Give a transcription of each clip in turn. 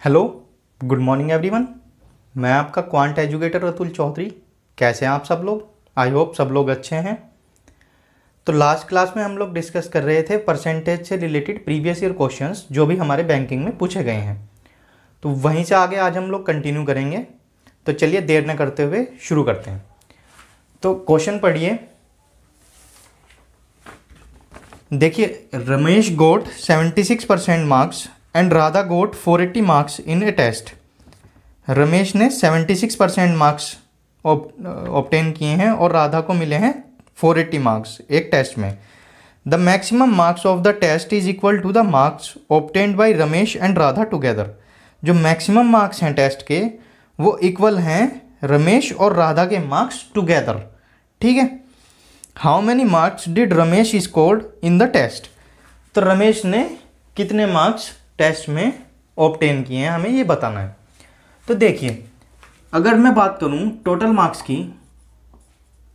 Hello, good morning everyone. मैं आपका quant educator Atul Chaudhary. कैसे हैं आप सब लोग? आई होप सब लोग अच्छे हैं। तो लास्ट क्लास में हम लोग डिस्कस कर रहे थे परसेंटेज से रिलेटेड प्रीवियस ईयर क्वेश्चंस जो भी हमारे बैंकिंग में पूछे गए हैं। तो वहीं से आगे आज हम लोग कंटिन्यू करेंगे। तो चलिए देर न करते हुए शुरू करते हैं। तो क्वेश्चन पढ़िए। देखिए, Ramesh got 76% marks and Radha got 480 marks in a test. Ramesh ने 76% मार्क्स ऑब्टेन किए हैं और राधा को मिले हैं 480 मार्क्स एक टेस्ट में। The maximum marks of the test is equal to the marks obtained by Ramesh and Radha together. जो मैक्सिमम मार्क्स हैं टेस्ट के वो इक्वल हैं रमेश और राधा के मार्क्स टुगेदर। ठीक है। How many marks did Ramesh scored in the test. तो रमेश ने कितने मार्क्स टेस्ट में ऑब्टेन किए हैं हमें ये बताना है। तो देखिए, अगर मैं बात करूं टोटल मार्क्स की,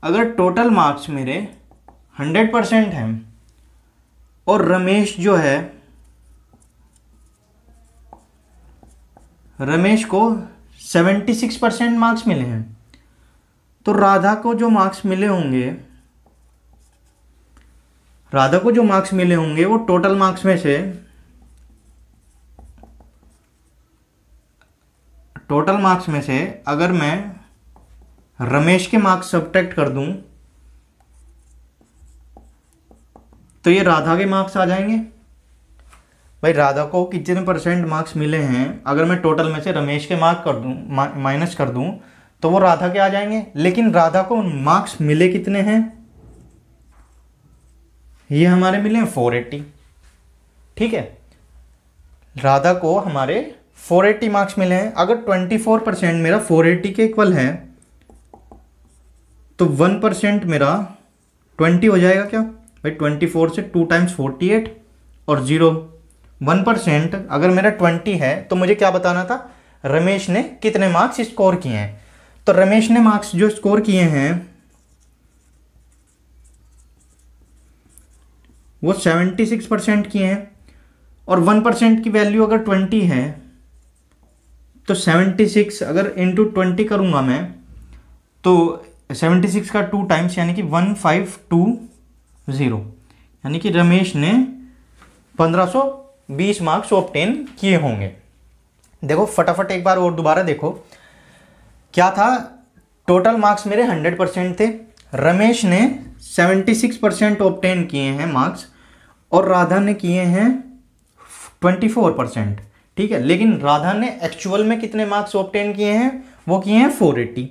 अगर टोटल मार्क्स मेरे 100% हैं और रमेश जो है, रमेश को 76% मार्क्स मिले हैं, तो राधा को जो मार्क्स मिले होंगे, राधा को जो मार्क्स मिले होंगे वो टोटल मार्क्स में से, टोटल मार्क्स में से अगर मैं रमेश के मार्क्स सब्ट्रैक्ट कर दूं तो ये राधा के मार्क्स आ जाएंगे। भाई राधा को कितने परसेंट मार्क्स मिले हैं, अगर मैं टोटल में से रमेश के मार्क्स कर दूं, माइनस कर दूं, तो वो राधा के आ जाएंगे। लेकिन राधा को मार्क्स मिले कितने हैं, ये हमारे मिले हैं 480। ठीक है, राधा को हमारे 480 मार्क्स मिले हैं। अगर 24% मेरा 480 के इक्वल है तो 1% मेरा 20 हो जाएगा क्या भाई? 24 से 2 टाइम्स 48 और 0 1%। अगर मेरा 20 है तो मुझे क्या बताना था, रमेश ने कितने मार्क्स स्कोर किए हैं। तो रमेश ने मार्क्स जो स्कोर किए हैं वो 76% किए हैं और 1% की वैल्यू अगर 20 है तो 76 अगर इंटू 20 करूंगा मैं तो 76 का 2 टाइम्स यानी कि 1520, यानी कि रमेश ने 1520 मार्क्स ऑब्टेन किए होंगे। देखो फटाफट एक बार और दोबारा देखो, क्या था, टोटल मार्क्स मेरे 100% थे, रमेश ने 76% ऑब्टेन किए हैं मार्क्स और राधा ने किए हैं 24%। ठीक है, लेकिन राधा ने एक्चुअल में कितने मार्क्स ऑब्टेन किए हैं, वो किए हैं 480।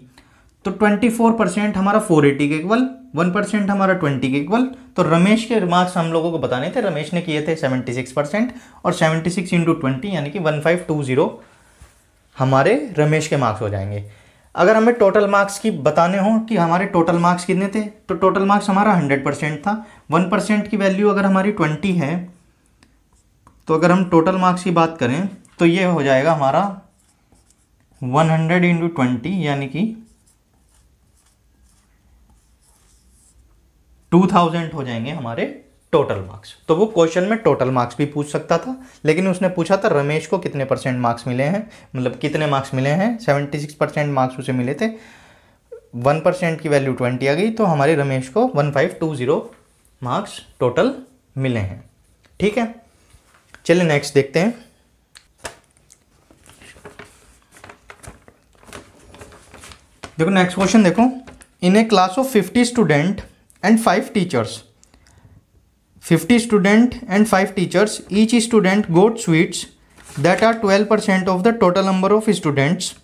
तो 24% हमारा 480 के इक्वल, 1% हमारा 20 के इक्वल। तो रमेश के मार्क्स हम लोगों को बताने थे, रमेश ने किए थे 76% और 76 इंटू 20 यानी कि 1520 हमारे रमेश के मार्क्स हो जाएंगे। अगर हमें टोटल मार्क्स की बताने हो कि हमारे टोटल मार्क्स कितने थे, तो टोटल मार्क्स हमारा 100% था। 1% की वैल्यू अगर हमारी 20 है तो अगर हम टोटल मार्क्स की बात करें तो ये हो जाएगा हमारा 100 इंटू 20 यानी कि 2000 हो जाएंगे हमारे टोटल मार्क्स। तो वो क्वेश्चन में टोटल मार्क्स भी पूछ सकता था, लेकिन उसने पूछा था रमेश को कितने परसेंट मार्क्स मिले हैं, मतलब कितने मार्क्स मिले हैं। 76% मार्क्स उसे मिले थे, 1% की वैल्यू 20 आ गई, तो हमारे रमेश को 1520 मार्क्स टोटल मिले हैं। ठीक है, चलिए नेक्स्ट देखते हैं। देखो नेक्स्ट क्वेश्चन देखो। In a class of 50 student and 5 teachers, 50 student and 5 teachers, each student got sweets that are 12% of the total number of students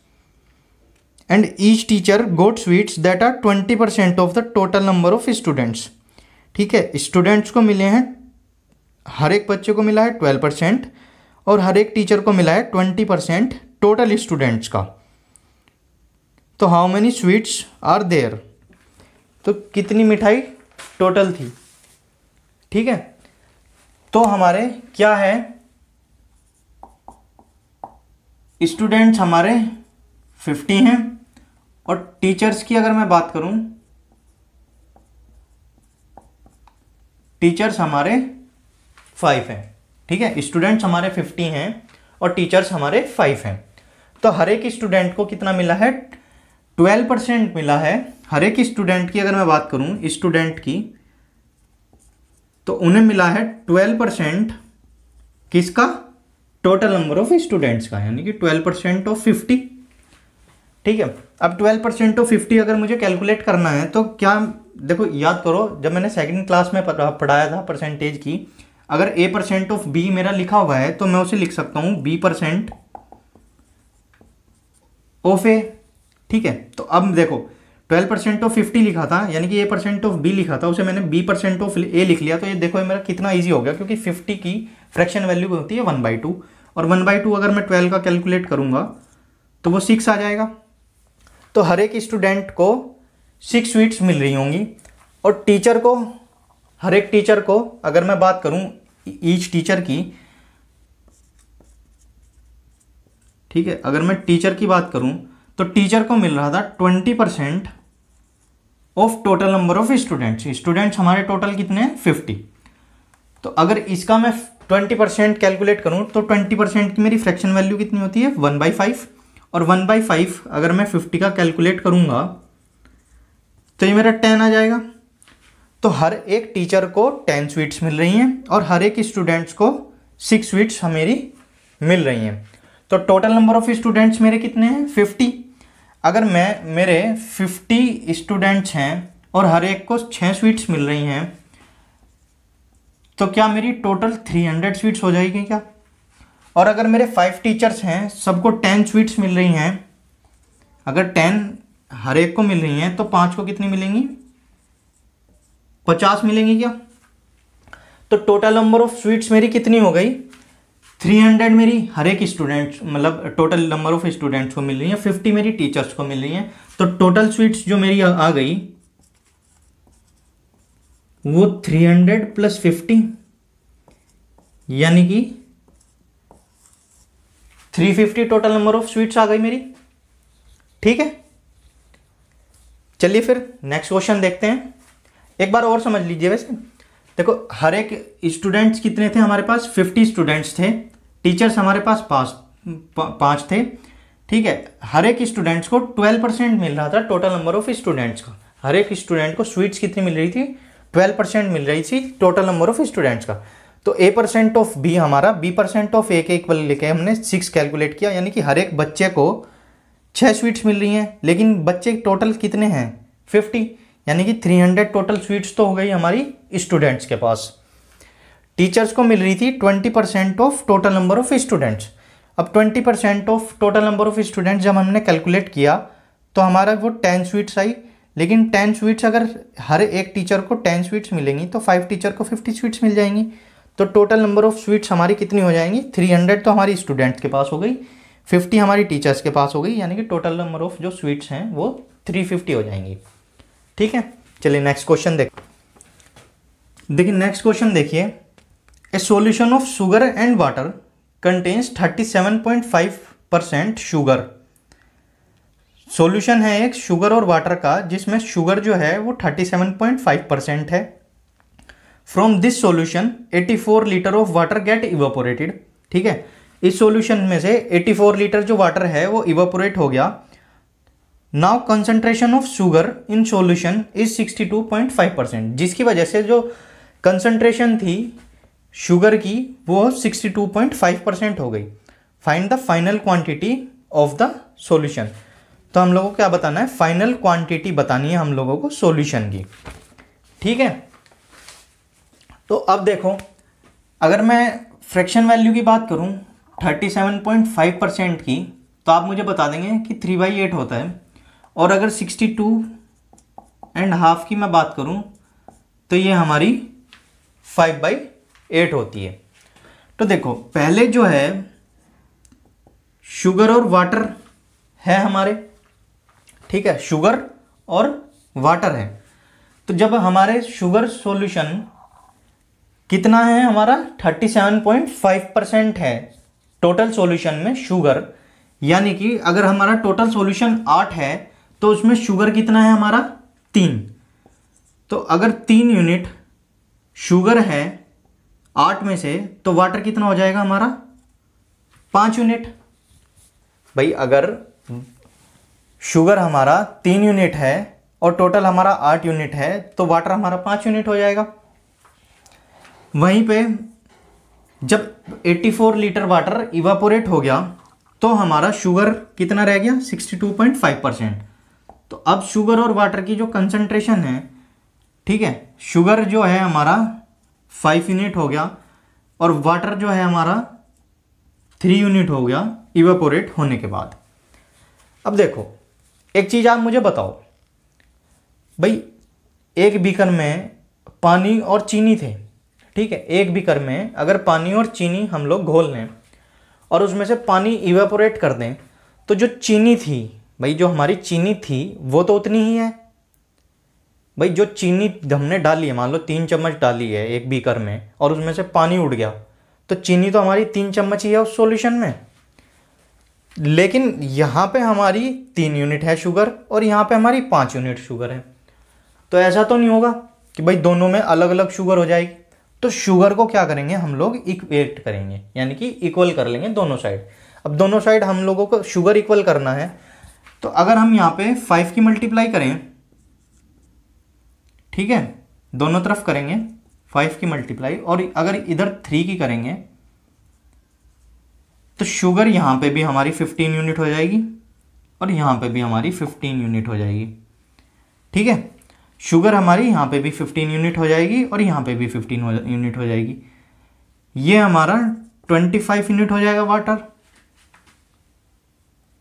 and each teacher got sweets that are 20% of the total number of students. ठीक है, students को मिले हैं, हर एक बच्चे को मिला है 12% और हर एक टीचर को मिला है 20% टोटल स्टूडेंट्स का। तो how many sweets are there, तो कितनी मिठाई टोटल थी। ठीक है, तो हमारे क्या है, स्टूडेंट्स हमारे 50 हैं और टीचर्स की अगर मैं बात करूं, टीचर्स हमारे 5 हैं। ठीक है, स्टूडेंट्स हमारे 50 हैं और टीचर्स हमारे 5 हैं। तो हर एक स्टूडेंट को कितना मिला है, 12% मिला है। हर एक स्टूडेंट की अगर मैं बात करूं स्टूडेंट की, तो उन्हें मिला है 12% किसका, टोटल नंबर ऑफ स्टूडेंट्स का, यानी कि 12% ऑफ 50। ठीक है, अब 12% ऑफ 50 अगर मुझे कैलकुलेट करना है तो क्या, देखो याद करो जब मैंने सेकंड क्लास में पढ़ाया था परसेंटेज की, अगर a% ऑफ b मेरा लिखा हुआ है तो मैं उसे लिख सकता हूं b% ऑफ a। ठीक है, तो अब देखो 12% ऑफ 50 लिखा था, यानी कि a% ऑफ b लिखा था, उसे मैंने b% ऑफ a लिख लिया। तो ये देखो ये मेरा कितना ईजी हो गया, क्योंकि 50 की फ्रैक्शन वैल्यू होती है 1/2, और 1/2 अगर मैं 12 का कैलकुलेट करूंगा तो वो 6 आ जाएगा। तो हर एक स्टूडेंट को 6 स्वीट्स मिल रही होंगी, और टीचर को, हर एक टीचर को अगर मैं बात करूं ईच टीचर की, ठीक है, अगर मैं टीचर की बात करूं तो टीचर को मिल रहा था 20% of total number of students. Students हमारे टोटल कितने हैं, 50। तो अगर इसका मैं 20% कैलकुलेट करूं तो 20% की मेरी फ्रैक्शन वैल्यू कितनी होती है, 1/5, और 1/5 अगर मैं 50 का कैलकुलेट करूंगा तो ये मेरा 10 आ जाएगा। तो हर एक टीचर को 10 स्वीट्स मिल रही हैं और हर एक स्टूडेंट्स को 6 स्वीट्स मेरी मिल रही हैं। तो टोटल नंबर ऑफ स्टूडेंट्स मेरे कितने हैं, 50। अगर मेरे 50 स्टूडेंट्स हैं और हर एक को 6 स्वीट्स मिल रही हैं, तो क्या मेरी टोटल 300 स्वीट्स हो जाएगी क्या। और अगर मेरे 5 टीचर्स हैं, सबको 10 स्वीट्स मिल रही हैं, अगर 10 हर एक को मिल रही हैं तो 5 को कितनी मिलेंगी, 50 मिलेंगी क्या। तो टोटल नंबर ऑफ स्वीट्स मेरी कितनी हो गई, 300 मेरी हर एक स्टूडेंट, मतलब टोटल नंबर ऑफ स्टूडेंट्स को मिल रही है, 50 मेरी टीचर्स को मिल रही हैं। तो टोटल स्वीट्स जो मेरी आ गई वो 300 + 50, यानी कि 350 टोटल नंबर ऑफ स्वीट्स आ गई मेरी। ठीक है, चलिए फिर नेक्स्ट क्वेश्चन देखते हैं। एक बार और समझ लीजिए। वैसे देखो हर एक स्टूडेंट्स कितने थे हमारे पास, 50 स्टूडेंट्स थे, टीचर्स हमारे पास 5 थे। ठीक है, हर एक स्टूडेंट्स को 12% मिल रहा था टोटल नंबर ऑफ स्टूडेंट्स का। हर एक स्टूडेंट को स्वीट्स कितनी मिल रही थी, 12% मिल रही थी टोटल नंबर ऑफ स्टूडेंट्स का। तो a% ऑफ b हमारा b% ऑफ a के इक्वल लेके हमने 6 कैलकुलेट किया, यानी कि हर एक बच्चे को 6 स्वीट्स मिल रही हैं, लेकिन बच्चे टोटल कितने हैं, 50, यानी कि 300 टोटल स्वीट्स तो हो गई हमारी स्टूडेंट्स के पास। टीचर्स को मिल रही थी 20% of total number of students. अब 20% of total number of students जब हमने कैलकुलेट किया तो हमारा वो 10 स्वीट्स आई, लेकिन 10 स्वीट्स अगर हर एक टीचर को 10 स्वीट्स मिलेंगी तो 5 टीचर को 50 स्वीट्स मिल जाएंगी। तो टोटल नंबर ऑफ स्वीट्स हमारी कितनी हो जाएंगी, 300 तो हमारी स्टूडेंट्स के पास हो गई, 50 हमारी टीचर्स के पास हो गई, यानी कि टोटल नंबर ऑफ जो स्वीट्स हैं वो 350 हो जाएंगी। ठीक है, चलिए नेक्स्ट क्वेश्चन देखिए नेक्स्ट क्वेश्चन देखिए। ए solution of sugar and water contains 37.5% sugar. Solution है एक शुगर और वाटर का, जिसमें शुगर जो है वो 37.5% है। From this solution 84 litre of water get evaporated. ठीक है, इस सॉल्यूशन में से 84 लीटर जो वाटर है वो इवापोरेट हो गया। Now concentration of sugar in solution is 62.5%, जिसकी वजह से जो कंसंट्रेशन थी शुगर की वो 62.5% हो गई। Find the final quantity of the solution. तो हम लोगों को क्या बताना है, फाइनल क्वांटिटी बतानी है हम लोगों को सॉल्यूशन की। ठीक है, तो अब देखो अगर मैं फ्रैक्शन वैल्यू की बात करूं 37.5% की, तो आप मुझे बता देंगे कि 3/8 होता है। और अगर 62.5 की मैं बात करूं तो ये हमारी 5/8 होती है। तो देखो पहले जो है शुगर और वाटर है हमारे, ठीक है, शुगर और वाटर है। तो जब हमारे शुगर सॉल्यूशन कितना है हमारा 37.5% है टोटल सॉल्यूशन में शुगर, यानी कि अगर हमारा टोटल सॉल्यूशन 8 है तो उसमें शुगर कितना है हमारा 3। तो अगर 3 यूनिट शुगर है 8 में से, तो वाटर कितना हो जाएगा हमारा 5 यूनिट। भाई अगर शुगर हमारा 3 यूनिट है और टोटल हमारा 8 यूनिट है तो वाटर हमारा 5 यूनिट हो जाएगा। वहीं पे जब 84 लीटर वाटर इवापोरेट हो गया तो हमारा शुगर कितना रह गया, 62.5%। तो अब शुगर और वाटर की जो कंसंट्रेशन है, ठीक है, शुगर जो है हमारा 5 यूनिट हो गया और वाटर जो है हमारा 3 यूनिट हो गया इवापोरेट होने के बाद। अब देखो एक चीज़ आप मुझे बताओ, भाई एक बीकर में पानी और चीनी थे, ठीक है, एक बीकर में अगर पानी और चीनी हम लोग घोल लें और उसमें से पानी इवेपोरेट कर दें तो जो चीनी थी, भाई जो हमारी चीनी थी वो तो उतनी ही है। भाई जो चीनी हमने डाली है, मान लो 3 चम्मच डाली है एक बीकर में और उसमें से पानी उड़ गया तो चीनी तो हमारी 3 चम्मच ही है उस सॉल्यूशन में। लेकिन यहाँ पे हमारी 3 यूनिट है शुगर और यहाँ पे हमारी 5 यूनिट शुगर है। तो ऐसा तो नहीं होगा कि भाई दोनों में अलग अलग शुगर हो जाएगी। तो शुगर को क्या करेंगे हम लोग, इक्वेट करेंगे, यानी कि इक्वल कर लेंगे दोनों साइड। अब दोनों साइड हम लोगों को शुगर इक्वल करना है तो अगर हम यहाँ पे 5 की मल्टीप्लाई करें, ठीक है, दोनों तरफ करेंगे 5 की मल्टीप्लाई, और अगर इधर 3 की करेंगे तो शुगर यहाँ पे भी हमारी 15 यूनिट हो जाएगी और यहाँ पे भी हमारी 15 यूनिट हो जाएगी। ठीक है, शुगर हमारी यहाँ पे भी 15 यूनिट हो जाएगी और यहाँ पे भी 15 यूनिट हो जाएगी। ये हमारा 25 यूनिट हो जाएगा वाटर,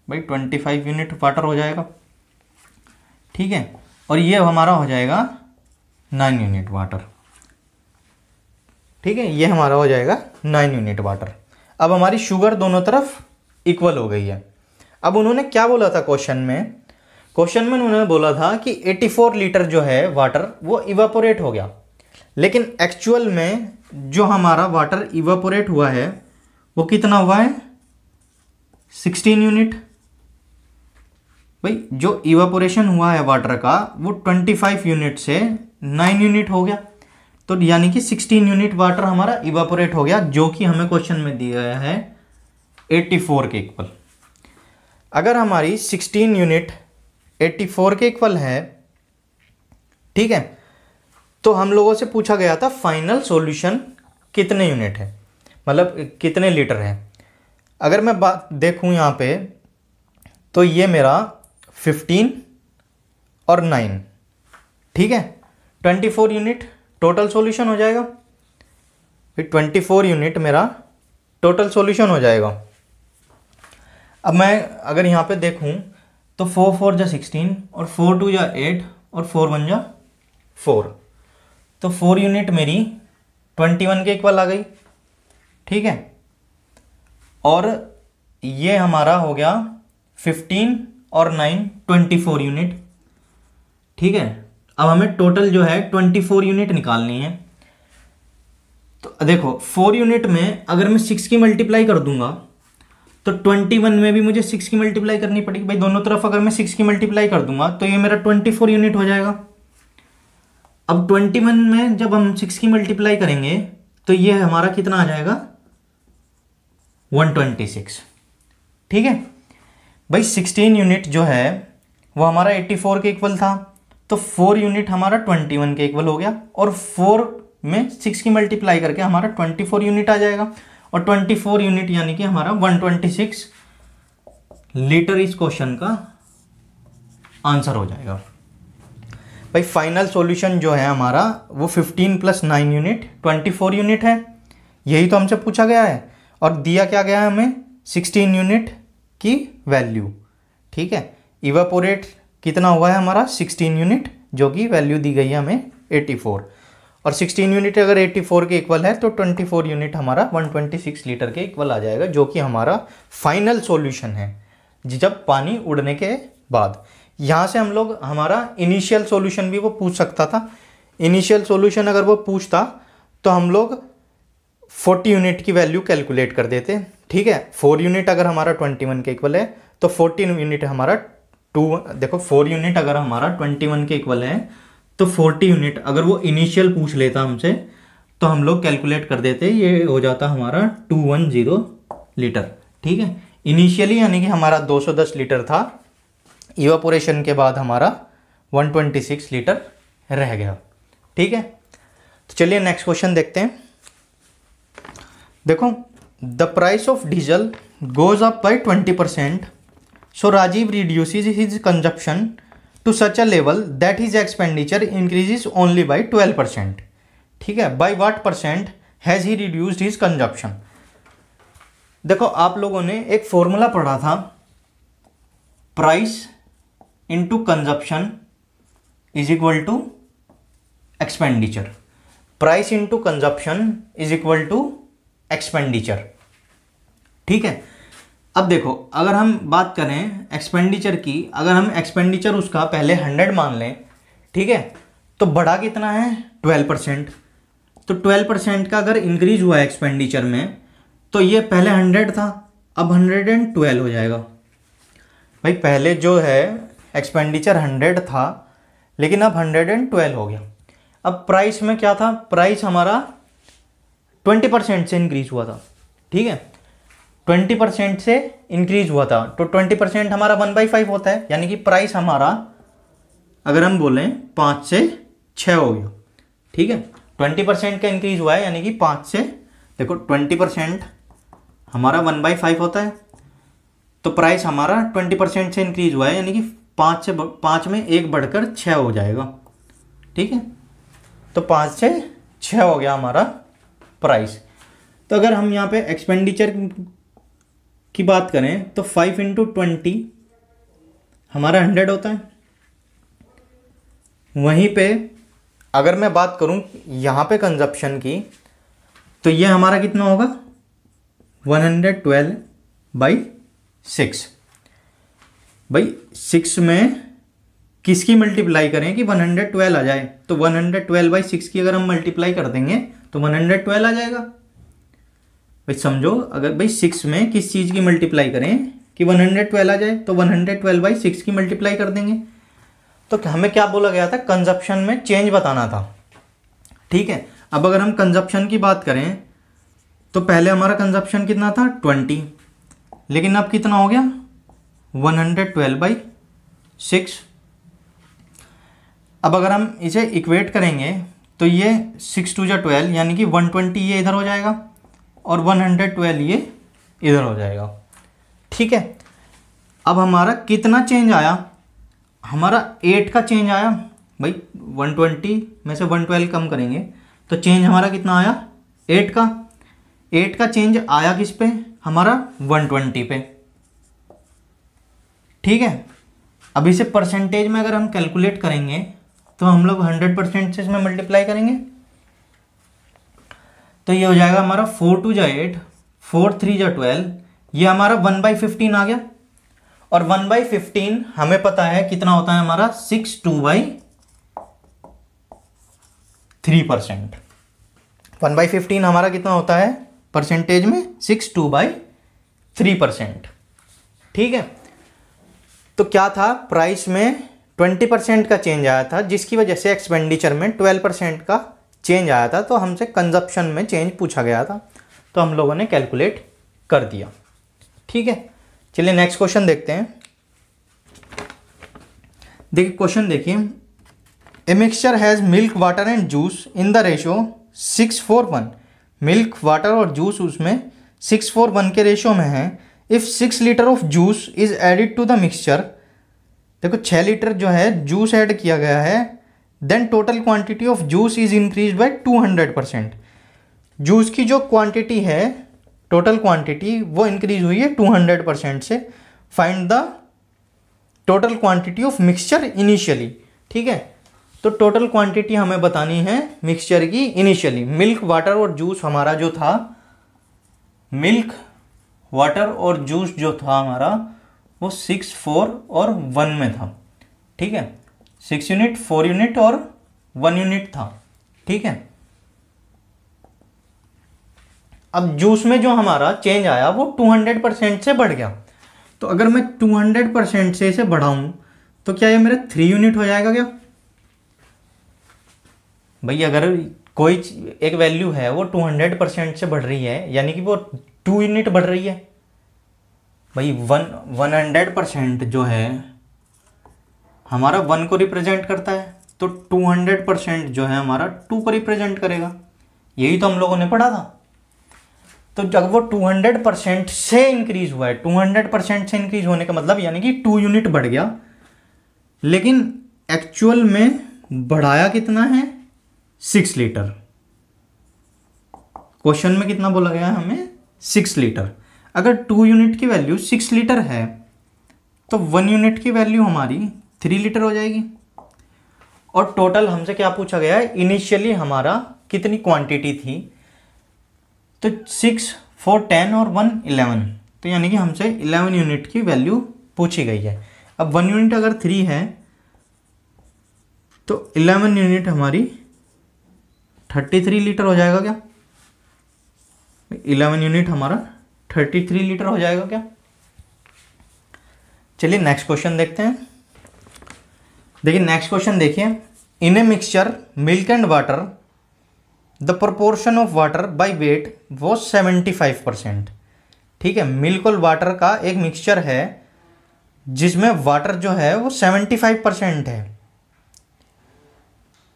भाई 25 यूनिट वाटर हो जाएगा। ठीक है, और ये हमारा हो जाएगा 9 यूनिट वाटर। ठीक है, ये हमारा हो जाएगा 9 यूनिट वाटर। अब हमारी शुगर दोनों तरफ इक्वल हो गई है। अब उन्होंने क्या बोला था क्वेश्चन में, क्वेश्चन में उन्होंने बोला था कि 84 लीटर जो है वाटर वो इवापोरेट हो गया, लेकिन एक्चुअल में जो हमारा वाटर इवापोरेट हुआ है वो कितना हुआ है, 16 यूनिट। भाई जो इवापोरेशन हुआ है वाटर का वो 25 यूनिट से 9 यूनिट हो गया, तो यानी कि 16 यूनिट वाटर हमारा इवापोरेट हो गया, जो कि हमें क्वेश्चन में दिया गया है 84 के इक्वल। अगर हमारी 16 यूनिट 84 के इक्वल है, ठीक है, तो हम लोगों से पूछा गया था फाइनल सॉल्यूशन कितने यूनिट है, मतलब कितने लीटर है। अगर मैं बात देखूं यहाँ पे तो ये मेरा 15 और 9, ठीक है, 24 यूनिट टोटल सॉल्यूशन हो जाएगा। फिर 24 यूनिट मेरा टोटल सॉल्यूशन हो जाएगा। अब मैं अगर यहाँ पे देखूं तो 4 4 जा 16 और 4 2 जा 8 और 4 1 जा 4, तो 4 यूनिट मेरी 21 के इक्वल आ गई। ठीक है, और ये हमारा हो गया 15 और 9 24 यूनिट। ठीक है, अब हमें टोटल जो है 24 यूनिट निकालनी है। तो देखो 4 यूनिट में अगर मैं 6 की मल्टीप्लाई कर दूंगा तो 21 में भी मुझे 6 की मल्टीप्लाई करनी पड़ेगी। भाई दोनों तरफ अगर मैं 6 की मल्टीप्लाई कर दूंगा तो ये मेरा 24 यूनिट हो जाएगा। अब 21 में जब हम 6 की मल्टीप्लाई करेंगे तो ये हमारा कितना आ जाएगा, 126। ठीक है भाई, 16 यूनिट जो है वो हमारा 84 के इक्वल था, तो 4 यूनिट हमारा 21 के इक्वल हो गया और 4 में 6 की मल्टीप्लाई करके हमारा 24 यूनिट आ जाएगा, और 24 यूनिट यानी कि हमारा 126 लीटर इस क्वेश्चन का आंसर हो जाएगा। भाई फाइनल सॉल्यूशन जो है हमारा वो 15 + 9 यूनिट 24 यूनिट है, यही तो हमसे पूछा गया है, और दिया क्या गया है हमें, 16 यूनिट की वैल्यू। ठीक है, इवापोरेट कितना हुआ है हमारा 16 यूनिट, जो कि वैल्यू दी गई है हमें 84, और 16 यूनिट अगर 84 के इक्वल है तो 24 यूनिट हमारा 126 लीटर के इक्वल आ जाएगा, जो कि हमारा फाइनल सॉल्यूशन है जब पानी उड़ने के बाद। यहाँ से हम लोग हमारा इनिशियल सॉल्यूशन भी वो पूछ सकता था। इनिशियल सॉल्यूशन अगर वो पूछता तो हम लोग 40 यूनिट की वैल्यू कैलकुलेट कर देते। ठीक है, 4 यूनिट अगर हमारा 21 के इक्वल है तो 14 यूनिट हमारा 4 यूनिट अगर हमारा 21 के इक्वल है तो 40 यूनिट अगर वो इनिशियल पूछ लेता हमसे तो हम लोग कैलकुलेट कर देते, ये हो जाता हमारा 210 लीटर। ठीक है। इनिशियली यानी कि हमारा 210 लीटर था, इवापोरेशन के बाद हमारा 126 लीटर रह गया। ठीक है, तो चलिए नेक्स्ट क्वेश्चन देखते हैं। देखो, the price of diesel goes up by 20%, so Rajiv reduces his consumption to such a level that his expenditure increases only by 12%। ठीक है, by what percent has he reduced his consumption. देखो, आप लोगों ने एक फॉर्मूला पढ़ा था, price into consumption is equal to expenditure. Price into consumption is equal to expenditure. ठीक है, अब देखो, अगर हम बात करें एक्सपेंडिचर की, अगर हम एक्सपेंडिचर उसका पहले 100 मान लें, ठीक है, तो बढ़ा कितना है 12%। तो 12% का अगर इंक्रीज हुआ है एक्सपेंडिचर में, तो ये पहले 100 था, अब 112 हो जाएगा। भाई पहले जो है एक्सपेंडिचर 100 था, लेकिन अब 112 हो गया। अब प्राइस में क्या था, प्राइस हमारा 20% से इंक्रीज हुआ था। ठीक है, 20% से इंक्रीज हुआ था, तो 20% हमारा 1/5 होता है, यानी कि प्राइस हमारा अगर हम बोलें 5 से 6 हो गया। ठीक है, 20% का इंक्रीज हुआ है, यानी कि 5 से, देखो 20% हमारा 1/5 होता है, तो प्राइस हमारा 20% से इंक्रीज हुआ है, यानी कि 5 में 1 बढ़कर 6 हो जाएगा। ठीक है, तो 5 से 6 हो गया हमारा प्राइस। तो अगर हम यहाँ पे एक्सपेंडिचर की बात करें, तो 5 इंटू 20 हमारा 100 होता है। वहीं पे अगर मैं बात करूं यहाँ पे कंजप्शन की, तो ये हमारा कितना होगा 112/6। भाई 6 में किसकी मल्टीप्लाई करें कि 112 आ जाए, तो 112/6 की अगर हम मल्टीप्लाई कर देंगे तो 112 आ जाएगा। भाई समझो, अगर भाई 6 में किस चीज़ की मल्टीप्लाई करें कि 112 आ जाए, तो 112/6 की मल्टीप्लाई कर देंगे। तो हमें क्या बोला गया था, कंजप्शन में चेंज बताना था। ठीक है, अब अगर हम कंजप्शन की बात करें, तो पहले हमारा कंजप्शन कितना था 20, लेकिन अब कितना हो गया 112/6। अब अगर हम इसे इक्वेट करेंगे, तो ये 6 2 12, यानी कि 120 ये इधर हो जाएगा और 112 ये इधर हो जाएगा। ठीक है, अब हमारा कितना चेंज आया, हमारा 8 का चेंज आया। भाई 120 में से 112 कम करेंगे तो चेंज हमारा कितना आया 8 का। 8 का चेंज आया किस पे, हमारा 120 पे। ठीक है, अब इसे परसेंटेज में अगर हम कैलकुलेट करेंगे, तो हम लोग 100% से इसमें मल्टीप्लाई करेंगे, तो ये हो जाएगा हमारा 4 2 8, 4 3 12, ये हमारा 1/15 आ गया। और 1/15 हमें पता है कितना होता है हमारा 62/3%। 1/15 हमारा कितना होता है परसेंटेज में 62/3%। ठीक है, तो क्या था, प्राइस में 20% का चेंज आया था, जिसकी वजह से एक्सपेंडिचर में 12% का चेंज आया था। तो हमसे कंजप्शन में चेंज पूछा गया था, तो हम लोगों ने कैलकुलेट कर दिया। ठीक है, चलिए नेक्स्ट क्वेश्चन देखते हैं। देखिए क्वेश्चन देखिए, a mixture has milk water and juice in the ratio 6:1। Milk water और जूस उसमें 6:1 के रेशियो में है। If 6 litre of juice is added to the mixture, देखो 6 लीटर जो है जूस ऐड किया गया है, then total quantity of juice is increase by 200%। Juice की जो क्वांटिटी है, टोटल क्वांटिटी, वो इंक्रीज हुई है 200% से। Find the total quantity of mixture initially. ठीक है, तो टोटल क्वांटिटी हमें बतानी है मिक्सचर की इनिशियली। मिल्क वाटर और जूस हमारा जो था, मिल्क वाटर और जूस जो था हमारा, वो 6 4 और 1 में था। ठीक है, 6 यूनिट 4 यूनिट और 1 यूनिट था। ठीक है, अब जूस में जो हमारा चेंज आया वो 200% से बढ़ गया। तो अगर मैं 200% से इसे बढ़ाऊं, तो क्या ये मेरा 3 यूनिट हो जाएगा क्या? भाई अगर कोई एक वैल्यू है वो 200% से बढ़ रही है, यानी कि वो 2 यूनिट बढ़ रही है। भाई 100% जो है हमारा 1 को रिप्रेजेंट करता है, तो 200% जो है हमारा 2 को रिप्रेजेंट करेगा। यही तो हम लोगों ने पढ़ा था। तो जब वो 200% से इंक्रीज हुआ है, 200% से इंक्रीज होने का मतलब यानी कि 2 यूनिट बढ़ गया, लेकिन एक्चुअल में बढ़ाया कितना है, 6 लीटर। क्वेश्चन में कितना बोला गया है हमें, 6 लीटर। अगर 2 यूनिट की वैल्यू 6 लीटर है तो 1 यूनिट की वैल्यू हमारी 3 लीटर हो जाएगी। और टोटल हमसे क्या पूछा गया है, इनिशियली हमारा कितनी क्वांटिटी थी, तो 6, 4, 10 और 1 11, तो यानी कि हमसे 11 यूनिट की वैल्यू पूछी गई है। अब 1 यूनिट अगर 3 है तो 11 यूनिट हमारी 33 लीटर हो जाएगा क्या, 11 यूनिट हमारा 33 लीटर हो जाएगा क्या। चलिए नेक्स्ट क्वेश्चन देखते हैं। देखिए नेक्स्ट क्वेश्चन देखिए, in a mixture milk and water the proportion of water by weight वो 75%। ठीक है, मिल्क और वाटर का एक मिक्सचर है जिसमें वाटर जो है वो 75% है।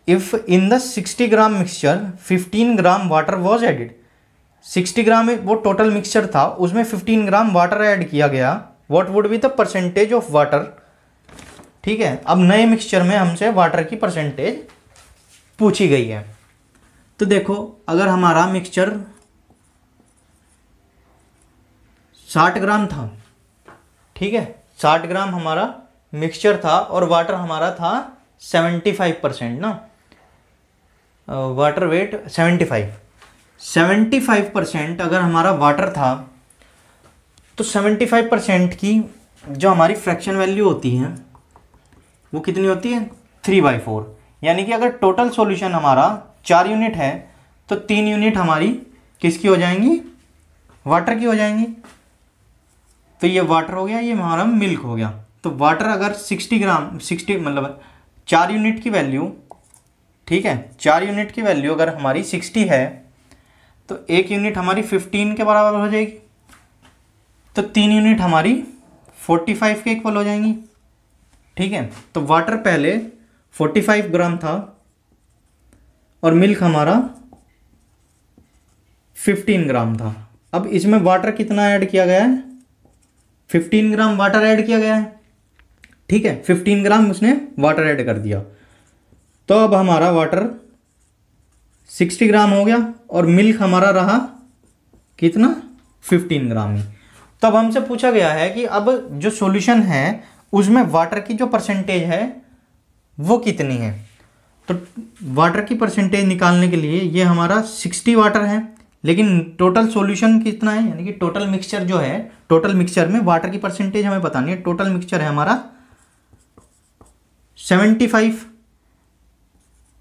If in the 60 gram mixture 15 gram water was added, 60 ग्राम वो टोटल मिक्सचर था, उसमें 15 ग्राम वाटर ऐड किया गया, what would be the percentage of water. ठीक है, अब नए मिक्सचर में हमसे वाटर की परसेंटेज पूछी गई है। तो देखो अगर हमारा मिक्सचर 60 ग्राम था, ठीक है, 60 ग्राम हमारा मिक्सचर था और वाटर हमारा था 75% ना, वाटर वेट 75% अगर हमारा वाटर था तो 75% की जो हमारी फ्रैक्शन वैल्यू होती है वो कितनी होती है, 3/4। यानी कि अगर टोटल सॉल्यूशन हमारा 4 यूनिट है तो 3 यूनिट हमारी किसकी हो जाएंगी, वाटर की हो जाएंगी। तो ये वाटर हो गया, ये हमारा मिल्क हो गया। तो वाटर अगर 60 ग्राम 60 मतलब 4 यूनिट की वैल्यू, ठीक है, 4 यूनिट की वैल्यू अगर हमारी 60 है तो 1 यूनिट हमारी 15 के बराबर हो जाएगी, तो 3 यूनिट हमारी 45 के इक्वल हो जाएंगी। ठीक है, तो वाटर पहले 45 ग्राम था और मिल्क हमारा 15 ग्राम था। अब इसमें वाटर कितना ऐड किया गया है, 15 ग्राम वाटर ऐड किया गया है। ठीक है, 15 ग्राम उसने वाटर ऐड कर दिया, तो अब हमारा वाटर 60 ग्राम हो गया और मिल्क हमारा रहा कितना, 15 ग्राम ही। तब हमसे पूछा गया है कि अब जो सॉल्यूशन है उसमें वाटर की जो परसेंटेज है वो कितनी है। तो वाटर की परसेंटेज निकालने के लिए ये हमारा 60 वाटर है, लेकिन टोटल सॉल्यूशन कितना है, यानी कि टोटल मिक्सचर जो है, टोटल मिक्सचर में वाटर की परसेंटेज हमें बतानी है। टोटल मिक्सचर है हमारा 75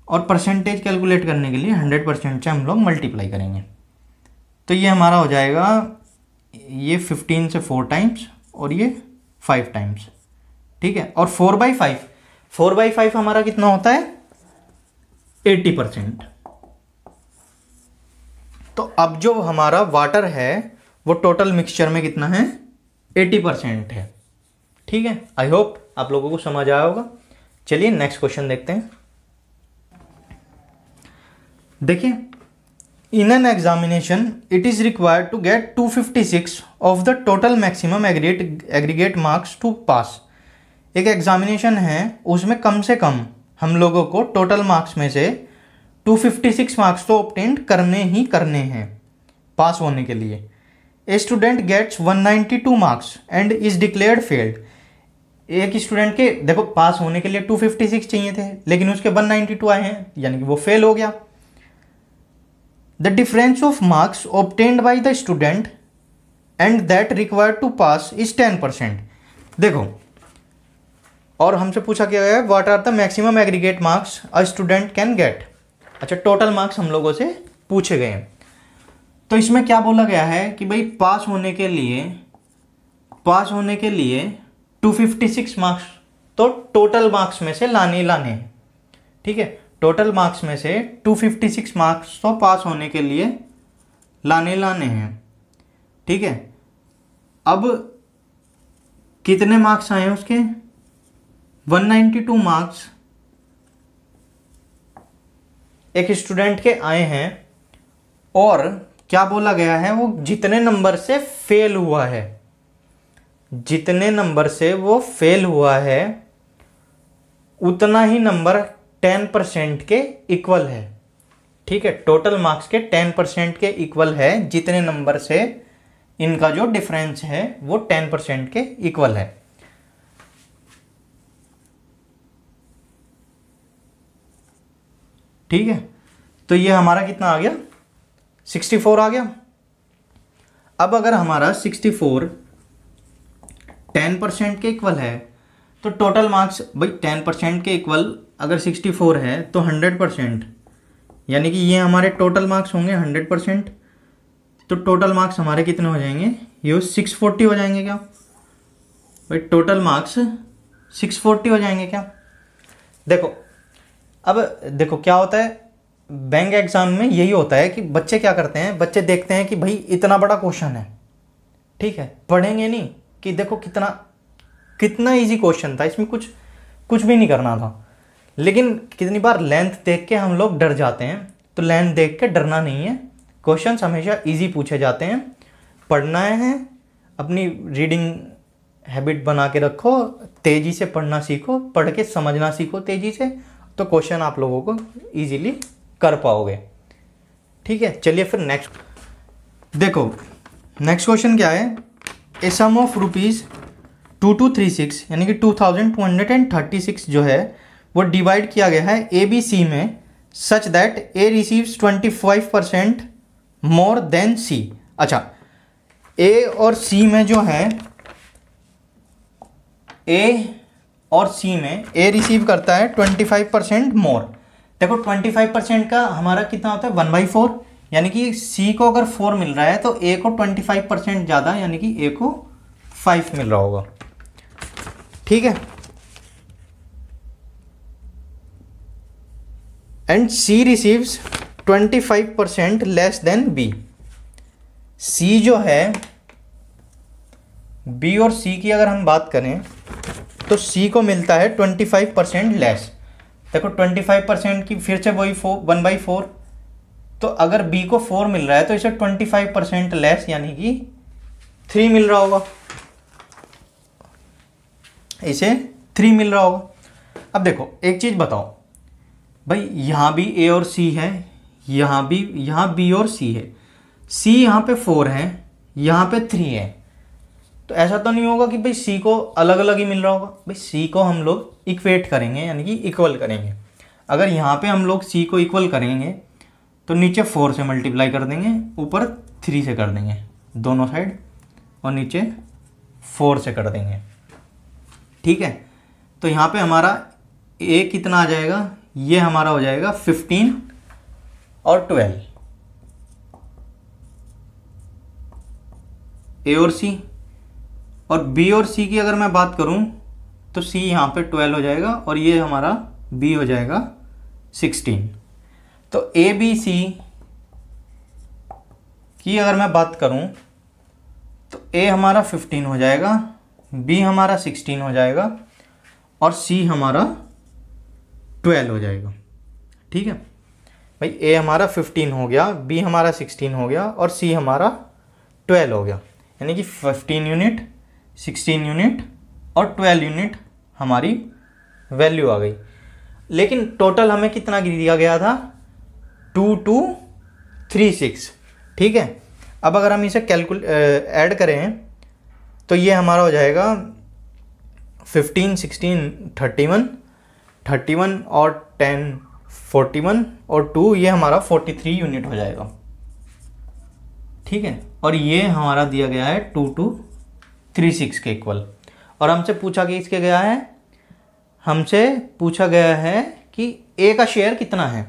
और परसेंटेज कैलकुलेट करने के लिए 100% से हम लोग मल्टीप्लाई करेंगे। तो ये हमारा हो जाएगा, ये 15 से 4 टाइम्स और ये 5 टाइम्स। ठीक है, और 4/5 हमारा कितना होता है, 80%। तो अब जो हमारा वाटर है वो टोटल मिक्सचर में कितना है, 80% है। ठीक है, आई होप आप लोगों को समझ आया होगा। चलिए नेक्स्ट क्वेश्चन देखते हैं। देखिए, in an examination it is required to get 256 of the total maximum aggregate marks to pass. एक एग्जामिनेशन है, उसमें कम से कम हम लोगों को टोटल मार्क्स में से 256 मार्क्स तो ऑब्टेन करने ही करने हैं पास होने के लिए। A student gets 192 marks and is declared failed. एक स्टूडेंट के देखो पास होने के लिए 256 चाहिए थे, लेकिन उसके 192 आए हैं, यानी कि वो फेल हो गया। The difference of marks obtained by the student and that required to pass is 10%। देखो, और हमसे पूछा गया है what are the maximum aggregate marks a student can get. अच्छा, टोटल मार्क्स हम लोगों से पूछे गए हैं। तो इसमें क्या बोला गया है कि भाई पास होने के लिए 256 मार्क्स तो टोटल मार्क्स में से लाने हैं। ठीक है, टोटल मार्क्स में से 256 मार्क्स तो पास होने के लिए लाने हैं। ठीक है, अब कितने मार्क्स आए उसके, 192 मार्क्स एक स्टूडेंट के आए हैं, और क्या बोला गया है, वो जितने नंबर से फेल हुआ है, जितने नंबर से वो फेल हुआ है उतना ही नंबर 10% के इक्वल है। ठीक है, टोटल मार्क्स के 10% के इक्वल है, जितने नंबर से इनका जो डिफरेंस है वो 10% के इक्वल है। ठीक है, तो ये हमारा कितना आ गया, 64 आ गया। अब अगर हमारा 64 10% के इक्वल है तो टोटल मार्क्स भाई 10% के इक्वल अगर 64 है तो 100%, यानी कि ये हमारे टोटल मार्क्स होंगे 100%। तो टोटल मार्क्स हमारे कितने हो जाएंगे, ये 640 हो जाएंगे क्या भाई, टोटल मार्क्स 640 हो जाएंगे क्या। देखो अब देखो क्या होता है, बैंक एग्जाम में यही होता है कि बच्चे क्या करते हैं, बच्चे देखते हैं कि भाई इतना बड़ा क्वेश्चन है, ठीक है, पढ़ेंगे नहीं कि देखो कितना कितना इजी क्वेश्चन था, इसमें कुछ भी नहीं करना था। लेकिन कितनी बार लेंथ देख के हम लोग डर जाते हैं, तो लेंथ देख के डरना नहीं है, क्वेश्चंस हमेशा इजी पूछे जाते हैं। पढ़ना है, अपनी रीडिंग हैबिट बना के रखो, तेज़ी से पढ़ना सीखो, पढ़ के समझना सीखो तेज़ी से, तो क्वेश्चन आप लोगों को ईजीली कर पाओगे। ठीक है, चलिए फिर नेक्स्ट देखो, नेक्स्ट क्वेश्चन क्या है, ए सम ऑफ ₹2236 यानी कि 2236 जो है वो डिवाइड किया गया है ए बी सी में, such that A receives 25% more than C. अच्छा, ए और सी में जो है, ए और सी में ए रिसीव करता है 25% मोर। देखो 25% का हमारा कितना होता है, 1/4, यानी कि सी को अगर 4 मिल रहा है तो ए को 25% ज़्यादा, यानी कि ए को 5 मिल रहा होगा। ठीक है, and C receives 25% less than B. C जो है, बी और सी की अगर हम बात करें तो सी को मिलता है 25% लेस। देखो 25% की फिर से वही 1/4, तो अगर बी को 4 मिल रहा है तो इसे 25% लेस यानी कि 3 मिल रहा होगा, इसे 3 मिल रहा होगा। अब देखो एक चीज़ बताओ भाई, यहाँ भी ए और सी है, यहाँ बी और सी है, सी यहाँ पे 4 है, यहाँ पे 3 है, तो ऐसा तो नहीं होगा कि भाई सी को अलग अलग ही मिल रहा होगा। भाई सी को हम लोग इक्वेट करेंगे, यानी कि इक्वल करेंगे। अगर यहाँ पे हम लोग सी को इक्वल करेंगे तो नीचे 4 से मल्टीप्लाई कर देंगे, ऊपर 3 से कर देंगे दोनों साइड, और नीचे 4 से कर देंगे। ठीक है, तो यहाँ पे हमारा ए कितना आ जाएगा, ये हमारा हो जाएगा 15 और 12, ए और सी। और बी और सी की अगर मैं बात करूं तो सी यहाँ पे 12 हो जाएगा और ये हमारा बी हो जाएगा 16। तो ए बी सी की अगर मैं बात करूं तो ए हमारा 15 हो जाएगा, बी हमारा 16 हो जाएगा और सी हमारा 12 हो जाएगा। ठीक है भाई, ए हमारा 15 हो गया, बी हमारा 16 हो गया और सी हमारा 12 हो गया, यानी कि 15 यूनिट, 16 यूनिट और 12 यूनिट हमारी वैल्यू आ गई। लेकिन टोटल हमें कितना दिया गया था, 2236। ठीक है, अब अगर हम इसे ऐड करें तो ये हमारा हो जाएगा 15, 16, 31 और 10, 41 और 2, ये हमारा 43 यूनिट हो जाएगा। ठीक है, और ये हमारा दिया गया है 2236 के इक्वल। और हमसे पूछा गया है, हमसे पूछा गया है कि ए का शेयर कितना है,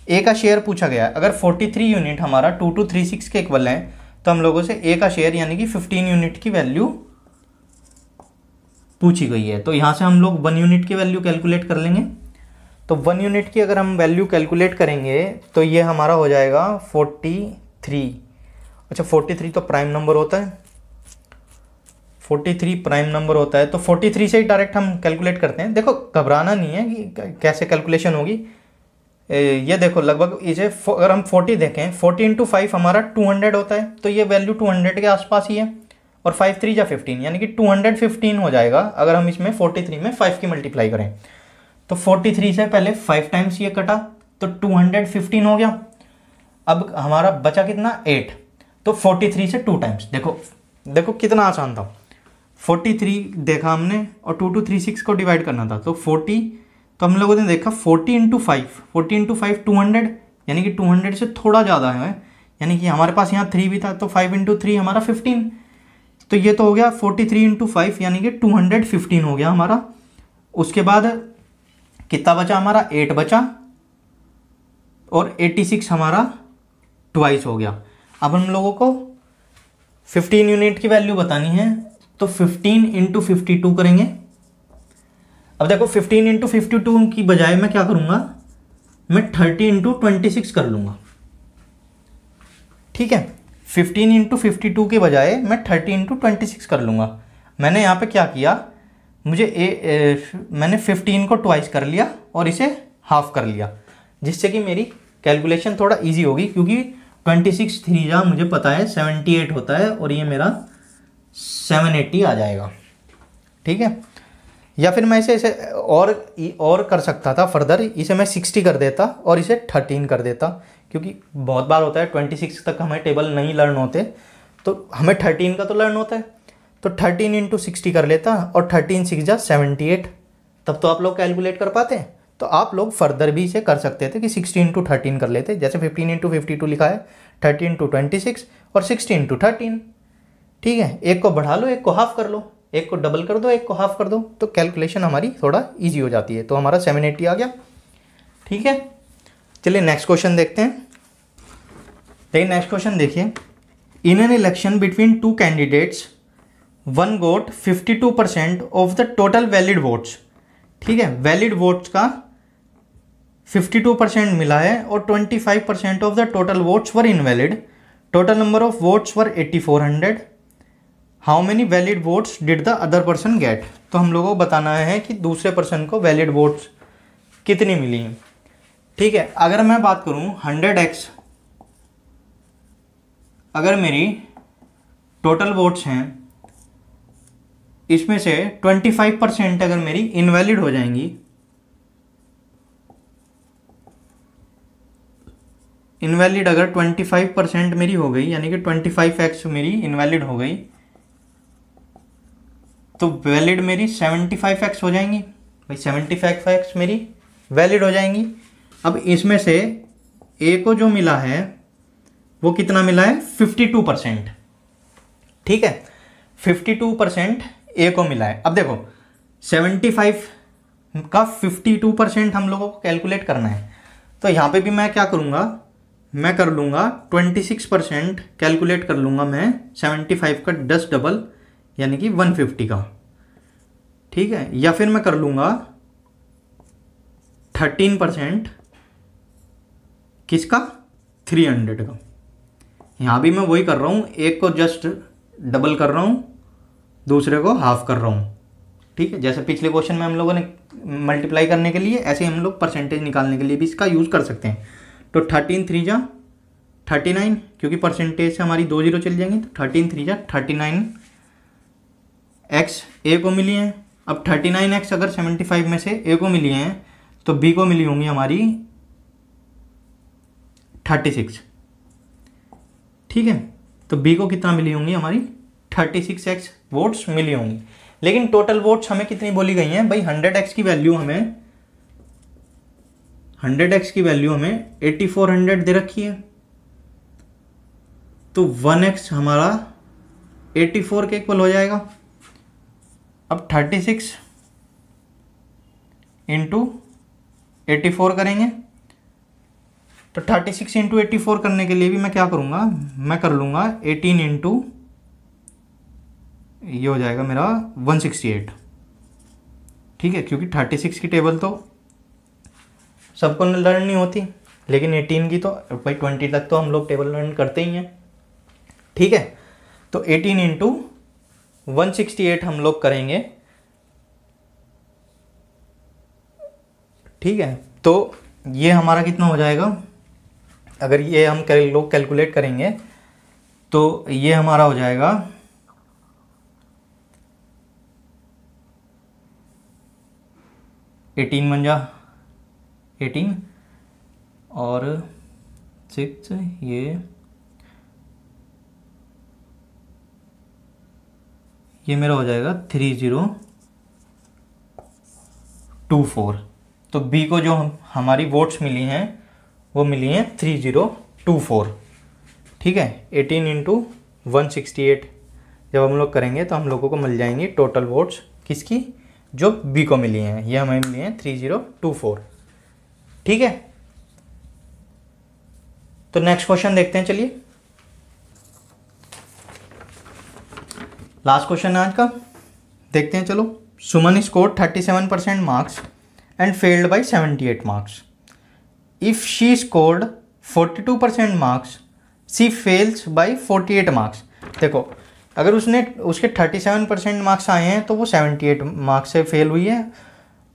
ए का शेयर पूछा गया है। अगर 43 यूनिट हमारा 2236 के इक्वल है तो हम लोगों से ए का शेयर यानी कि 15 यूनिट की वैल्यू पूछी गई है। तो यहाँ से हम लोग 1 यूनिट की वैल्यू कैलकुलेट कर लेंगे। तो 1 यूनिट की अगर हम वैल्यू कैलकुलेट करेंगे तो ये हमारा हो जाएगा 43। अच्छा 43 तो प्राइम नंबर होता है, 43 प्राइम नंबर होता है, तो 43 से ही डायरेक्ट हम कैलकुलेट करते हैं। देखो घबराना नहीं है कि कैसे कैलकुलेशन होगी। ये देखो लगभग इसे अगर हम 40 देखें, 40 इंटू 5 हमारा 200 होता है, तो ये वैल्यू 200 के आसपास ही है। और 5 3 जा 15 यानी कि 215 हो जाएगा अगर हम इसमें 43 में 5 की मल्टीप्लाई करें। तो 43 से पहले 5 टाइम्स ये कटा तो 215 हो गया। अब हमारा बचा कितना 8, तो 43 से 2 टाइम्स। देखो देखो कितना आसान था। 43 देखा हमने और 2 2 3 6 को डिवाइड करना था, तो 40, तो हम लोगों ने देखा 40 इंटू 5, 40 इंटू 5 200 यानी कि 200 से थोड़ा ज़्यादा है, यानी कि हमारे पास यहाँ 3 भी था, तो 5 इंटू 3 हमारा 15, तो ये तो हो गया 43 इंटू 5 यानी कि 215 हो गया हमारा। उसके बाद कितना बचा हमारा 8 बचा और 86 हमारा ट्वाइस हो गया। अब हम लोगों को 15 यूनिट की वैल्यू बतानी है, तो 15 इंटू 52 करेंगे। अब देखो 15 इंटू 52 की बजाय मैं क्या करूंगा, मैं 30 इंटू 26 कर लूंगा। ठीक है, 15 इंटू 52 के बजाय मैं 30 इंटू 26 कर लूंगा। मैंने यहाँ पे क्या किया, मैंने 15 को ट्वाइस कर लिया और इसे हाफ कर लिया, जिससे कि मेरी कैलकुलेशन थोड़ा इजी होगी, क्योंकि 26 3 जा मुझे पता है 78 होता है और ये मेरा 780 आ जाएगा। ठीक है, या फिर मैं इसे और कर सकता था फर्दर, इसे मैं 60 कर देता और इसे 13 कर देता, क्योंकि बहुत बार होता है 26 तक हमें टेबल नहीं लर्न होते, तो हमें 13 का तो लर्न होता है, तो 13 इंटू 60 कर लेता और 13 6 जा 78, तब तो आप लोग कैलकुलेट कर पाते हैं। तो आप लोग फर्दर भी इसे कर सकते थे कि 60 इंटू 13 कर लेते, जैसे 15 इंटू 52 लिखा है, 30 इंटू 26 और 60 इंटू 13। ठीक है, एक को बढ़ा लो, एक को हाफ कर लो, एक को डबल कर दो, एक को हाफ कर दो, तो कैलकुलेशन हमारी थोड़ा इजी हो जाती है। तो हमारा 780 आ गया। ठीक है, चलिए नेक्स्ट क्वेश्चन देखते हैं। देखिए नेक्स्ट क्वेश्चन देखिए, in an election between two candidates one got 52% of the total valid votes. ठीक है, वैलिड वोट्स का 52% मिला है और 25% of the total votes were invalid. Total number of votes were 8400। How many valid votes did the other person get. तो हम लोगों को बताना है कि दूसरे पर्सन को वैलिड वोट्स कितनी मिली हैं। ठीक है, अगर मैं बात करूं 100x, अगर मेरी टोटल वोट्स हैं, इसमें से 25% अगर मेरी इनवैलिड हो जाएंगी, इनवैलिड अगर 25% मेरी हो गई, यानी कि 25x मेरी इनवैलिड हो गई, तो वैलिड मेरी 75x हो जाएंगी। भाई 75x मेरी वैलिड हो जाएंगी। अब इसमें से ए को जो मिला है वो कितना मिला है, 52%। ठीक है, 52% ए को मिला है। अब देखो 75 का 52% हम लोगों को कैलकुलेट करना है, तो यहाँ पे भी मैं क्या करूँगा, मैं कर लूँगा 26% कैलकुलेट कर लूँगा मैं 75 का 10 डबल यानी कि 150 का। ठीक है, या फिर मैं कर लूँगा 13% किसका, 300 का। यहाँ भी मैं वही कर रहा हूँ, एक को जस्ट डबल कर रहा हूँ, दूसरे को हाफ कर रहा हूँ। ठीक है, जैसे पिछले क्वेश्चन में हम लोगों ने मल्टीप्लाई करने के लिए, ऐसे हम लोग परसेंटेज निकालने के लिए भी इसका यूज़ कर सकते हैं। तो 13 3 जा 39, क्योंकि परसेंटेज से हमारी 2 0 चल जाएंगी, तो 13 3 जा 39 x ए को मिली हैं। अब 39x अगर 75 में से ए को मिली हैं, तो बी को मिली होंगी हमारी 36। ठीक है, तो बी को कितना मिली होंगी हमारी 36x वोट्स मिली होंगी। लेकिन टोटल वोट्स हमें कितनी बोली गई हैं भाई, 100x की वैल्यू हमें 8400 दे रखी है, तो 1x हमारा 84 के इक्वल हो जाएगा। अब 36 इंटू 84 करेंगे, तो 36 इंटू 84 करने के लिए भी मैं क्या करूँगा, मैं कर लूँगा 18 इंटू, ये हो जाएगा मेरा 168। ठीक है, क्योंकि 36 की टेबल तो सबको लर्न नहीं होती, लेकिन 18 की तो भाई 20 तक तो हम लोग टेबल लर्न करते ही हैं। ठीक है, तो 18 इंटू 168 हम लोग करेंगे, ठीक है। तो ये हमारा कितना हो जाएगा, अगर ये हम लोग कैलकुलेट करेंगे तो ये हमारा हो जाएगा 18 बन जा 18 और 6 ये मेरा हो जाएगा 3024। तो बी को जो हमारी वोट्स मिली हैं वो मिली हैं 3024, ठीक है। 18 इंटू 168 जब हम लोग करेंगे तो हम लोगों को मिल जाएंगी टोटल वोट्स किसकी, जो बी को मिली हैं, ये हमें मिली हैं 3024, ठीक है। तो नेक्स्ट क्वेश्चन देखते हैं, चलिए लास्ट क्वेश्चन है आज का, देखते हैं चलो। Suman scored 37% marks and failed by 78 marks. If she scored 42% marks she fails by 48 marks. देखो अगर उसके 37% मार्क्स आए हैं तो वो 78 मार्क्स से फेल हुई है,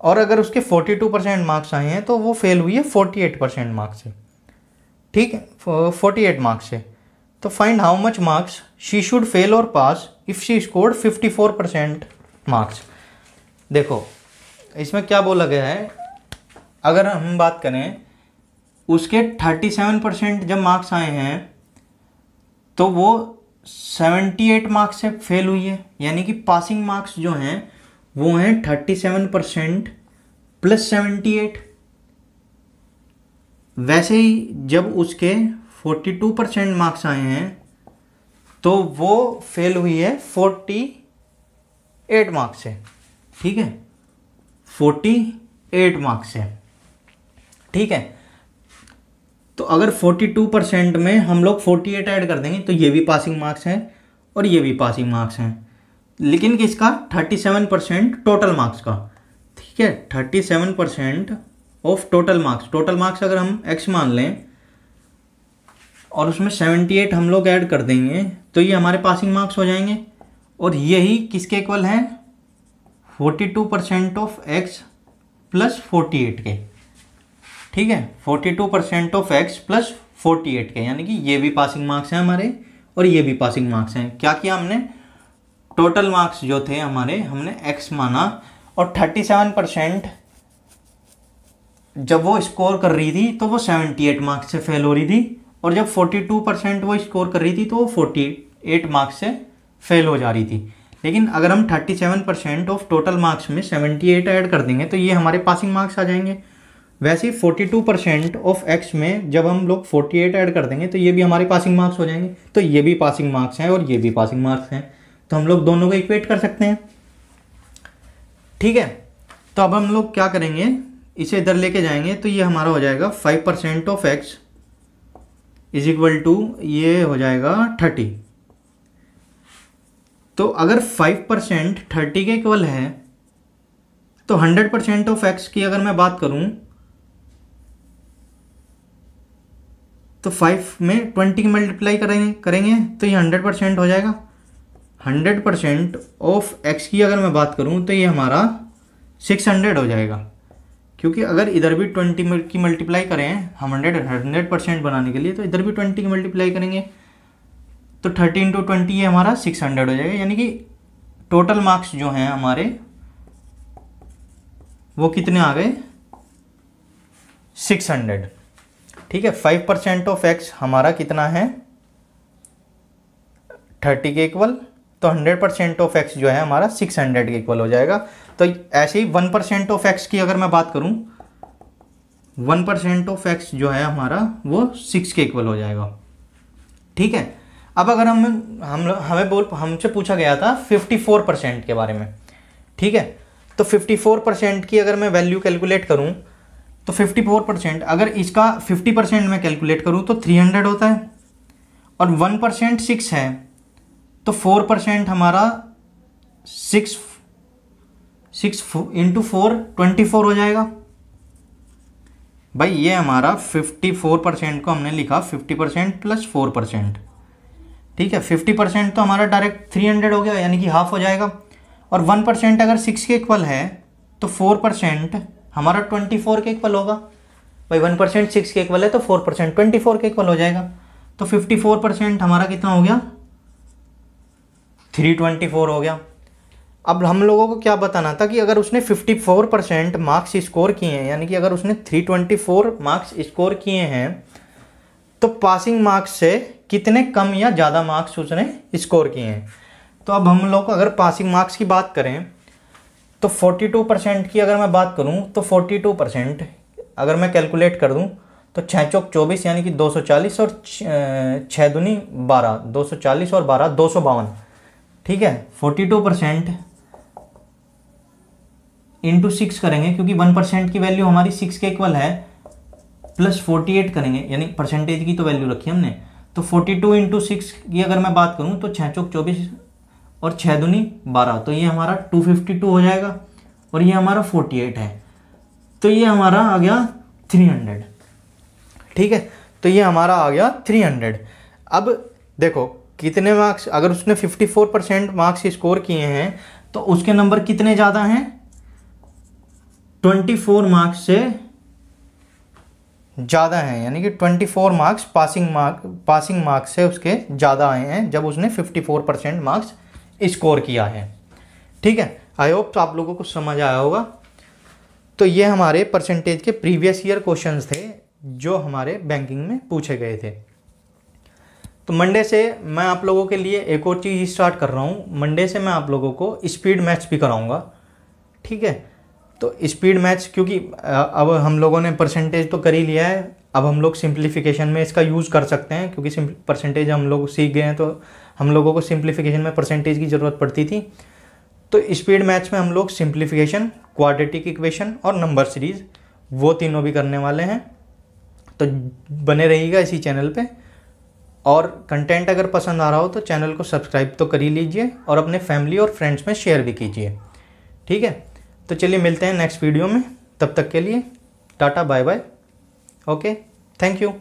और अगर उसके 42% मार्क्स आए हैं तो वो फेल हुई है 48% मार्क्स से, ठीक है, 48 मार्क्स से। तो find how much marks she should fail और पास इफ शी स्कोर्ड 54% मार्क्स। देखो इसमें क्या बोला गया है, अगर हम बात करें उसके 37% जब मार्क्स आए हैं तो वो 78 मार्क्स से फेल हुई है, यानी कि पासिंग मार्क्स जो हैं वो हैं 37% प्लस 78। वैसे ही जब उसके 42% मार्क्स आए हैं तो वो फेल हुई है 48 मार्क्स से, ठीक है, 48 मार्क्स से, ठीक है। तो अगर 42% में हम लोग 48 ऐड कर देंगे तो ये भी पासिंग मार्क्स हैं और ये भी पासिंग मार्क्स हैं, लेकिन किसका, 37% टोटल मार्क्स का, ठीक है। 37% of total marks, total marks अगर हम x मान लें और उसमें 78 हम लोग ऐड कर देंगे तो ये हमारे पासिंग मार्क्स हो जाएंगे, और यही किसके इक्वल है, 42% ऑफ x प्लस 48 के, ठीक है, 42% ऑफ x प्लस 48 के, यानी कि ये भी पासिंग मार्क्स हैं हमारे और ये भी पासिंग मार्क्स हैं। क्या किया हमने, टोटल मार्क्स जो थे हमारे हमने x माना, और 37% जब वो स्कोर कर रही थी तो वो 78 मार्क्स से फेल हो रही थी, और जब 42% वो स्कोर कर रही थी तो वो 48 मार्क्स से फेल हो जा रही थी। लेकिन अगर हम 37% ऑफ टोटल मार्क्स में 78 ऐड कर देंगे तो ये हमारे पासिंग मार्क्स आ जाएंगे। वैसे ही 42% ऑफ x में जब हम लोग 48 ऐड कर देंगे तो ये भी हमारे पासिंग मार्क्स हो जाएंगे। तो ये भी पासिंग मार्क्स हैं और ये भी पासिंग मार्क्स हैं, तो हम लोग दोनों को इक्वेट कर सकते हैं, ठीक है। तो अब हम लोग क्या करेंगे, इसे इधर लेके जाएंगे तो ये हमारा हो जाएगा 5% of x is equal to ये हो जाएगा 30। तो अगर 5% 30 के इक्वल है तो 100% ऑफ x की अगर मैं बात करूं तो 5 में 20 की मल्टीप्लाई करेंगे तो ये 100% हो जाएगा। 100% ऑफ x की अगर मैं बात करूं तो ये हमारा 600 हो जाएगा, क्योंकि अगर इधर भी 20 की मल्टीप्लाई करें हम 100% बनाने के लिए तो इधर भी 20 की मल्टीप्लाई करेंगे तो 30 इंटू 20 ये हमारा 600 हो जाएगा, यानी कि टोटल मार्क्स जो हैं हमारे वो कितने आ गए, 600, ठीक है। 5% ऑफ x हमारा कितना है, 30 के इक्वल, तो 100% ऑफ x जो है हमारा 600 के इक्वल हो जाएगा। तो ऐसे ही 1% ऑफ x की अगर मैं बात करूं, 1% ऑफ x जो है हमारा वो 6 के इक्वल हो जाएगा, ठीक है। अब अगर हमसे पूछा गया था 54% के बारे में, ठीक है, तो 54% की अगर मैं वैल्यू कैलकुलेट करूं तो 54% अगर इसका 50% में कैलकुलेट करूं तो 300 होता है, और 1% 6 है तो 4% हमारा 6 इंटू 4 24 हो जाएगा। भाई ये हमारा 54% को हमने लिखा 50% प्लस 4%, ठीक है, 50% तो हमारा डायरेक्ट 300 हो गया, यानी कि हाफ हो जाएगा। और 1% अगर 6 के इक्वल है तो 4% हमारा 24 के इक्वल होगा। भाई 1% 6 के इक्वल है तो 4% 24 के इक्वल हो जाएगा। तो 54% हमारा कितना हो गया, 324 हो गया। अब हम लोगों को क्या बताना था कि अगर उसने 54% मार्क्स स्कोर किए हैं, यानी कि अगर उसने 324 मार्क्स स्कोर किए हैं, तो पासिंग मार्क्स से कितने कम या ज़्यादा मार्क्स उसने स्कोर किए हैं। तो अब हम लोग अगर पासिंग मार्क्स की बात करें तो 42% की अगर मैं बात करूं तो 42% अगर मैं कैलकुलेट कर दूं तो 6 चौक 24 यानी कि 240 और 6 दूनी 12, 240 और 12 252। ठीक है, 42% इंटू 6 करेंगे क्योंकि 1% की वैल्यू हमारी 6 के इक्वल है, प्लस 48 करेंगे, यानी परसेंटेज की तो वैल्यू रखी हमने। तो 42 इंटू 6 की अगर मैं बात करूं तो 6 चौक 24 और 6 दूनी 12, तो ये हमारा 252 हो जाएगा और ये हमारा 48 है, तो ये हमारा आ गया 300। ठीक है, तो ये हमारा आ गया 300। अब देखो कितने मार्क्स, अगर उसने 54% मार्क्स स्कोर किए हैं तो उसके नंबर कितने ज़्यादा हैं, 24 मार्क्स से ज़्यादा हैं, यानी कि 24 मार्क्स पासिंग मार्क्स से उसके ज़्यादा आए हैं जब उसने 54% मार्क्स स्कोर किया है। ठीक है, आई होप तो आप लोगों को समझ आया होगा। तो ये हमारे परसेंटेज के प्रीवियस ईयर क्वेश्चंस थे जो हमारे बैंकिंग में पूछे गए थे। तो मंडे से मैं आप लोगों के लिए एक और चीज़ स्टार्ट कर रहा हूँ। मंडे से मैं आप लोगों को स्पीड मैथ्स भी कराऊंगा। ठीक है, तो स्पीड मैथ्स क्योंकि अब हम लोगों ने परसेंटेज तो कर ही लिया है, अब हम लोग सिंप्लीफिकेशन में इसका यूज़ कर सकते हैं, क्योंकि परसेंटेज हम लोग सीख गए हैं तो हम लोगों को सिंप्लीफिकेशन में परसेंटेज की ज़रूरत पड़ती थी। तो स्पीड मैथ्स में हम लोग सिंप्लीफिकेशन, क्वाड्रेटिक इक्वेशन और नंबर सीरीज़ वो तीनों भी करने वाले हैं। तो बने रहिएगा इसी चैनल पे, और कंटेंट अगर पसंद आ रहा हो तो चैनल को सब्सक्राइब तो कर ही लीजिए और अपने फैमिली और फ्रेंड्स में शेयर भी कीजिए। ठीक है, तो चलिए मिलते हैं नेक्स्ट वीडियो में, तब तक के लिए tata bye bye. Okay, thank you.